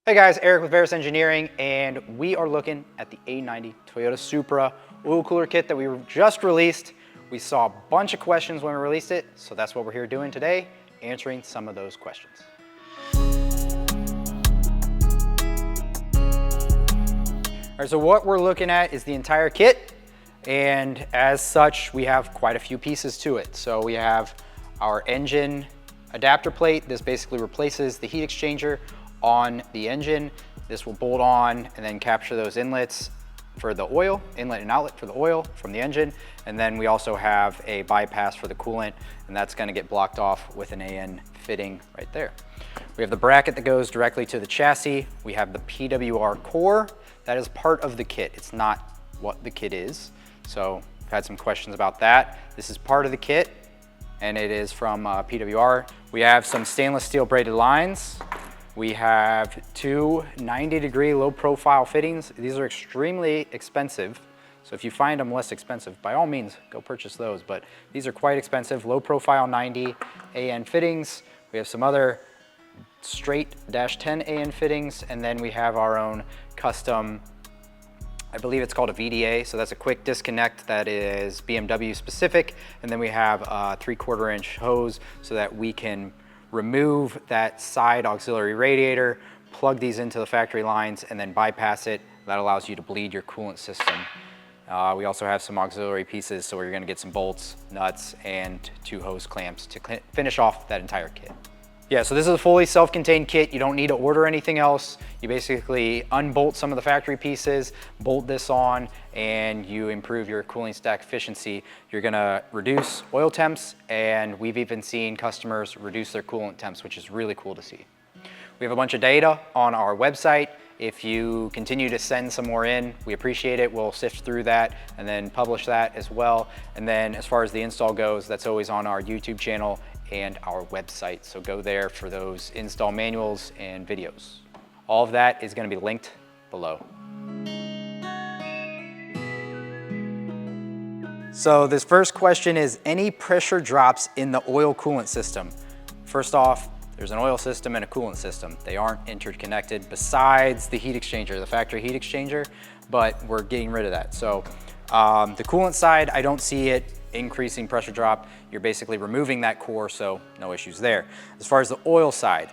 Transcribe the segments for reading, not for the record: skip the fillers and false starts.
Hey guys, Eric with Verus Engineering, and we are looking at the A90 Toyota Supra Oil Cooler Kit that we just released. We saw a bunch of questions when we released it, so that's what we're here doing today, answering some of those questions. All right, so what we're looking at is the entire kit, and as such, we have quite a few pieces to it. So we have our engine adapter plate. This basically replaces the heat exchanger on the engine. This will bolt on and then capture those inlets for the oil, inlet and outlet for the oil from the engine. And then we also have a bypass for the coolant, and that's gonna get blocked off with an AN fitting right there. We have the bracket that goes directly to the chassis. We have the PWR core. That is part of the kit. It's not what the kit is. So I've had some questions about that. This is part of the kit, and it is from PWR. We have some stainless steel braided lines. We have two 90-degree low profile fittings. These are extremely expensive. So if you find them less expensive, by all means, go purchase those. But these are quite expensive, low profile 90 AN fittings. We have some other straight -10 AN fittings. And then we have our own custom, I believe it's called a VDA. So that's a quick disconnect that is BMW specific. And then we have a 3/4 inch hose so that we can remove that side auxiliary radiator, plug these into the factory lines, and then bypass it. That allows you to bleed your coolant system. We also have some auxiliary pieces, so you're gonna get some bolts, nuts, and 2 hose clamps to finish off that entire kit. Yeah, so this is a fully self-contained kit. You don't need to order anything else. You basically unbolt some of the factory pieces, bolt this on, and you improve your cooling stack efficiency. You're gonna reduce oil temps, and we've even seen customers reduce their coolant temps, which is really cool to see. We have a bunch of data on our website. If you continue to send some more in, we appreciate it. We'll sift through that and then publish that as well. And then as far as the install goes, that's always on our YouTube channel and our website. So go there for those install manuals and videos. All of that is going to be linked below. So this first question is, any pressure drops in the oil coolant system? First off, there's an oil system and a coolant system. They aren't interconnected besides the heat exchanger, the factory heat exchanger, but we're getting rid of that. So the coolant side, I don't see it increasing pressure drop. You're basically removing that core, so no issues there. As far as the oil side,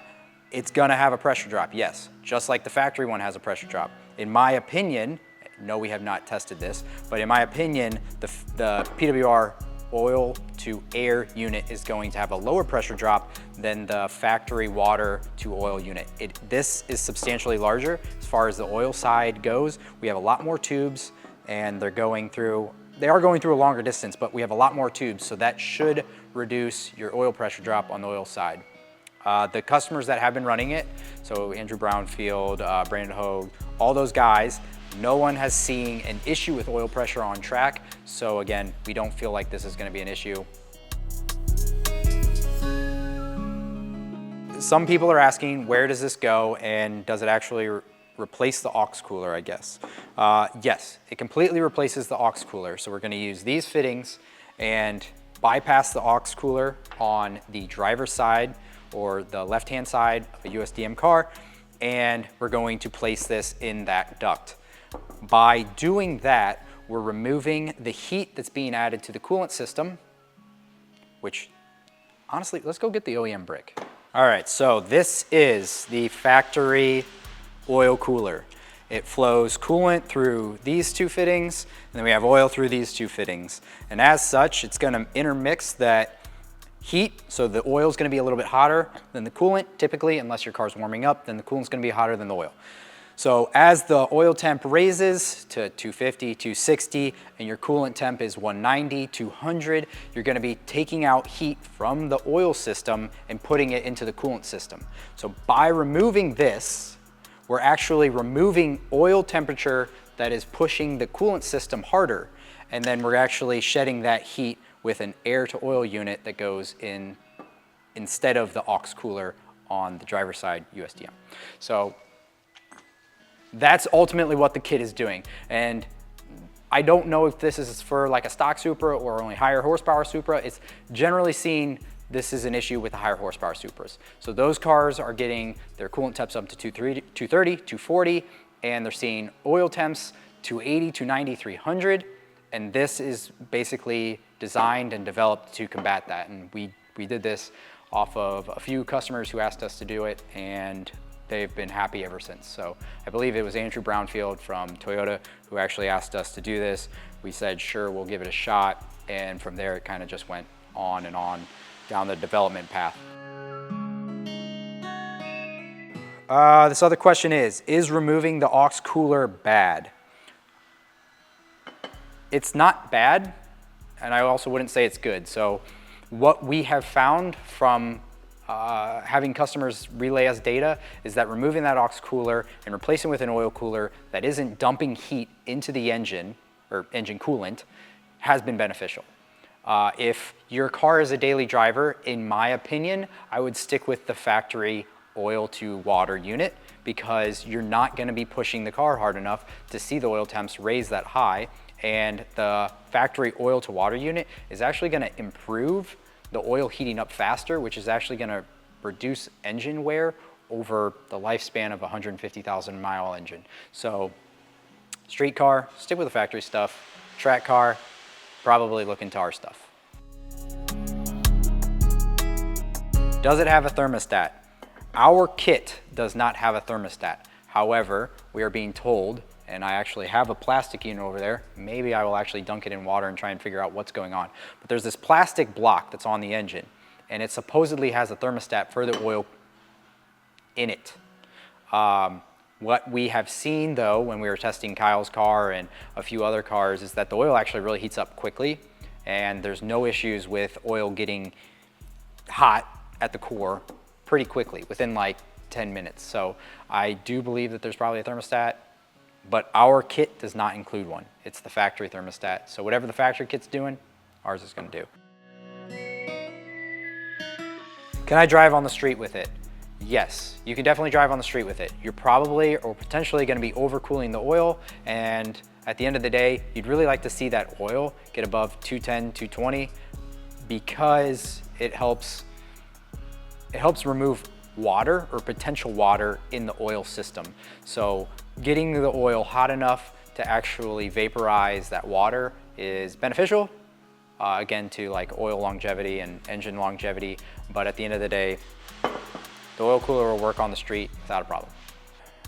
it's gonna have a pressure drop, yes, just like the factory one has a pressure drop. In my opinion, no, we have not tested this, but in my opinion, the PWR oil to air unit is going to have a lower pressure drop than the factory water to oil unit. This is substantially larger as far as the oil side goes. We have a lot more tubes, and they are going through a longer distance, but we have a lot more tubes, so that should reduce your oil pressure drop on the oil side. The customers that have been running it, so Andrew Brownfield, Brandon Hogue, all those guys, no one has seen an issue with oil pressure on track. So again, we don't feel like this is gonna be an issue. Some people are asking, where does this go, and does it actually replace the aux cooler, I guess? Yes, it completely replaces the aux cooler. So we're gonna use these fittings and bypass the aux cooler on the driver's side or the left-hand side of a USDM car, and we're going to place this in that duct. By doing that, we're removing the heat that's being added to the coolant system, which honestly, let's go get the OEM brick. All right, so this is the factory oil cooler. It flows coolant through these 2 fittings, and then we have oil through these 2 fittings. And as such, it's gonna intermix that heat, so the oil is gonna be a little bit hotter than the coolant, typically, unless your car's warming up, then the coolant's gonna be hotter than the oil. So as the oil temp raises to 250, 260, and your coolant temp is 190, 200, you're gonna be taking out heat from the oil system and putting it into the coolant system. So by removing this, we're actually removing oil temperature that is pushing the coolant system harder, and then we're actually shedding that heat with an air to oil unit that goes in instead of the aux cooler on the driver's side USDM. So that's ultimately what the kit is doing. And I don't know if this is for like a stock Supra or only higher horsepower Supra. It's generally seen this is an issue with the higher horsepower Supras. So those cars are getting their coolant temps up to 230, 240, and they're seeing oil temps 280, 290, 300. And this is basically designed and developed to combat that. And we did this off of a few customers who asked us to do it, and they've been happy ever since. So I believe it was Andrew Brownfield from Toyota who actually asked us to do this. We said, sure, we'll give it a shot. And from there, it kind of just went on and on down the development path. This other question is removing the aux cooler bad? It's not bad, and I also wouldn't say it's good. So what we have found from having customers relay us data is that removing that aux cooler and replacing with an oil cooler that isn't dumping heat into the engine or engine coolant has been beneficial. If your car is a daily driver, in my opinion, I would stick with the factory oil to water unit, because you're not going to be pushing the car hard enough to see the oil temps raise that high. And the factory oil to water unit is actually going to improve the oil heating up faster, which is actually going to reduce engine wear over the lifespan of a 150,000 mile engine. So street car, stick with the factory stuff. Track car, probably look into our stuff. Does it have a thermostat? Our kit does not have a thermostat. However, we are being told, and I actually have a plastic unit over there. Maybe I will actually dunk it in water and try and figure out what's going on. But there's this plastic block that's on the engine, and it supposedly has a thermostat for the oil in it. What we have seen though, when we were testing Kyle's car and a few other cars, is that the oil actually really heats up quickly, and there's no issues with oil getting hot at the core pretty quickly, within like 10 minutes. So I do believe that there's probably a thermostat, but our kit does not include one. It's the factory thermostat. So whatever the factory kit's doing, ours is gonna do. Can I drive on the street with it? Yes, you can definitely drive on the street with it. You're probably or potentially gonna be overcooling the oil, and at the end of the day, you'd really like to see that oil get above 210, 220, because it helps remove water or potential water in the oil system. So getting the oil hot enough to actually vaporize that water is beneficial, again, to like oil longevity and engine longevity. But at the end of the day, the oil cooler will work on the street without a problem.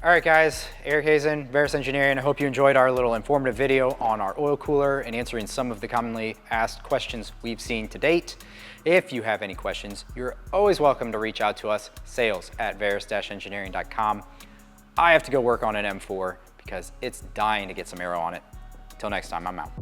All right, guys, Eric Hazen, Verus Engineering. I hope you enjoyed our little informative video on our oil cooler and answering some of the commonly asked questions we've seen to date. If you have any questions, you're always welcome to reach out to us, sales@verus-engineering.com. I have to go work on an M4 because it's dying to get some aero on it. Until next time, I'm out.